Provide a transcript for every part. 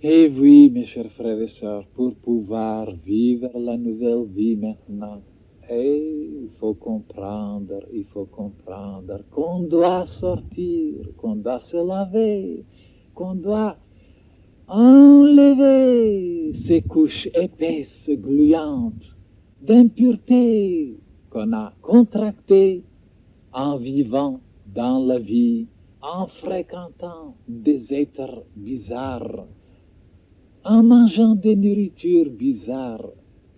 Et oui, mes chers frères et sœurs, pour pouvoir vivre la nouvelle vie maintenant, il faut comprendre qu'on doit sortir, qu'on doit se laver, qu'on doit enlever ces couches épaisses, gluantes, d'impureté qu'on a contractées en vivant dans la vie, en fréquentant des êtres bizarres, en mangeant des nourritures bizarres,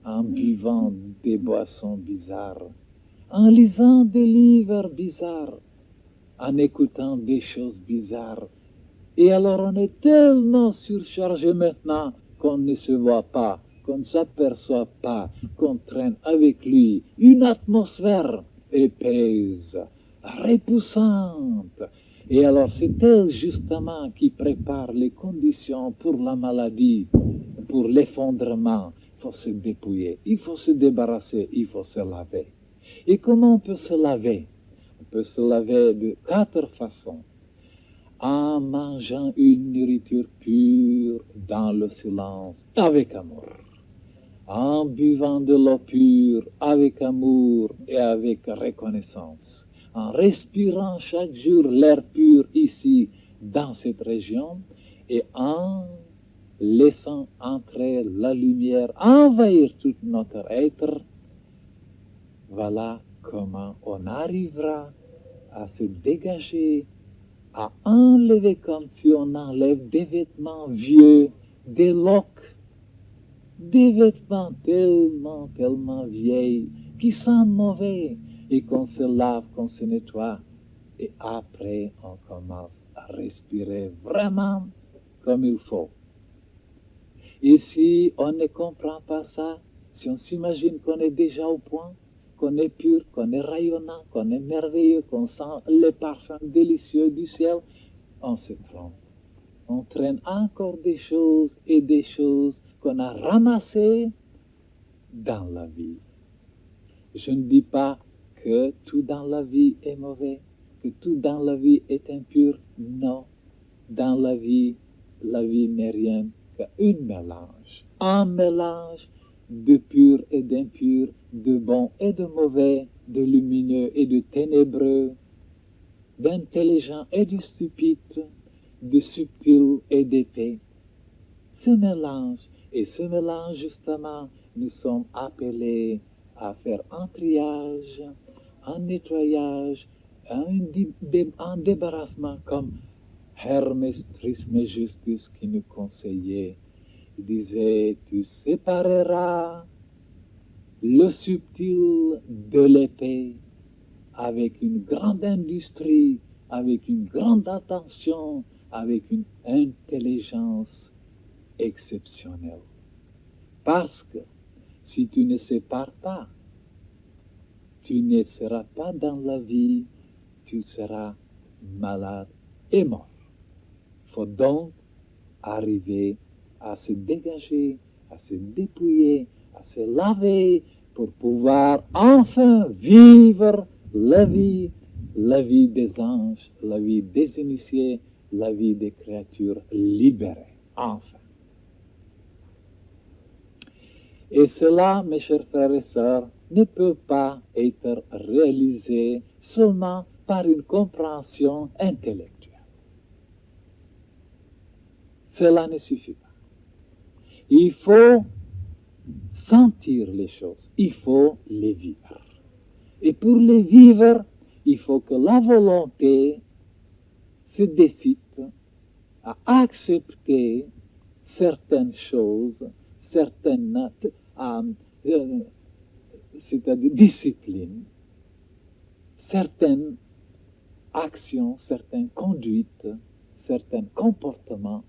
en buvant des boissons bizarres, en lisant des livres bizarres, en écoutant des choses bizarres. Et alors on est tellement surchargé maintenant qu'on ne se voit pas, qu'on ne s'aperçoit pas, qu'on traîne avec lui une atmosphère épaisse, repoussante. Et alors c'est elle justement qui prépare les conditions pour la maladie, pour l'effondrement. Il faut se dépouiller, il faut se débarrasser, il faut se laver. Et comment on peut se laver? On peut se laver de 4 façons. En mangeant une nourriture pure dans le silence, avec amour. En buvant de l'eau pure, avec amour et avec reconnaissance. En respirant chaque jour l'air pur ici, dans cette région, et en laissant entrer la lumière, envahir tout notre être. Voilà comment on arrivera à se dégager, à enlever comme si on enlève des vêtements vieux, des loques, des vêtements tellement vieilles, qui sentent mauvais, et qu'on se lave, qu'on se nettoie, et après on commence à respirer vraiment comme il faut. Et si on ne comprend pas ça, si on s'imagine qu'on est déjà au point, qu'on est pur, qu'on est rayonnant, qu'on est merveilleux, qu'on sent les parfums délicieux du ciel, on se trompe. On traîne encore des choses et des choses qu'on a ramassées dans la vie. Je ne dis pas que tout dans la vie est mauvais, que tout dans la vie est impur. Non, dans la vie n'est rien qu'un mélange. Un mélange de pur et d'impur, de bon et de mauvais, de lumineux et de ténébreux, d'intelligent et de stupide, de subtil et d'épais. Ce mélange justement, nous sommes appelés à faire un triage, un nettoyage, un débarrassement comme Hermès Trismégistus qui nous conseillait. Il disait, tu sépareras le subtil de l'épais avec une grande industrie, avec une grande attention, avec une intelligence exceptionnelle. Parce que si tu ne sépares pas, tu ne seras pas dans la vie, tu seras malade et mort. Il faut donc arriver à se dégager, à se dépouiller, à se laver pour pouvoir enfin vivre la vie des anges, la vie des initiés, la vie des créatures libérées, enfin. Et cela, mes chers frères et sœurs, ne peut pas être réalisé seulement par une compréhension intellectuelle. Cela ne suffit pas. Il faut sentir les choses, il faut les vivre. Et pour les vivre, il faut que la volonté se décide à accepter certaines choses, certaines c'est-à-dire disciplines, certaines actions, certaines conduites, certains comportements,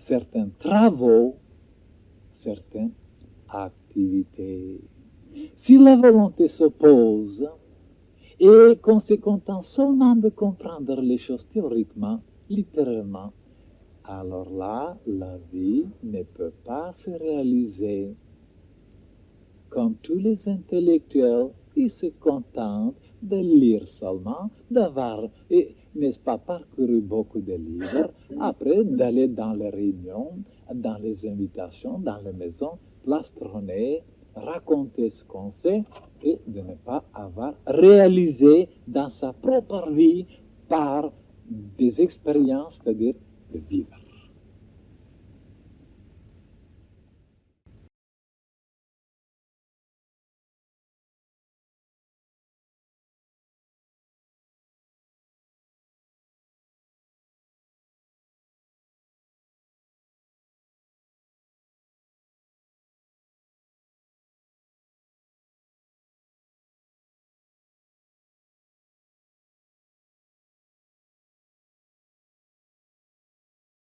certains travaux, certaines activités. Si la volonté s'oppose et qu'on se contente seulement de comprendre les choses théoriquement, littéralement, alors là, la vie ne peut pas se réaliser. Comme tous les intellectuels, ils se contentent de lire seulement, d'avoir n'est-ce pas, parcouru beaucoup de livres, après d'aller dans les réunions, dans les invitations, dans les maisons, plastronner, raconter ce qu'on sait et de ne pas avoir réalisé dans sa propre vie par des expériences, c'est-à-dire de vivre.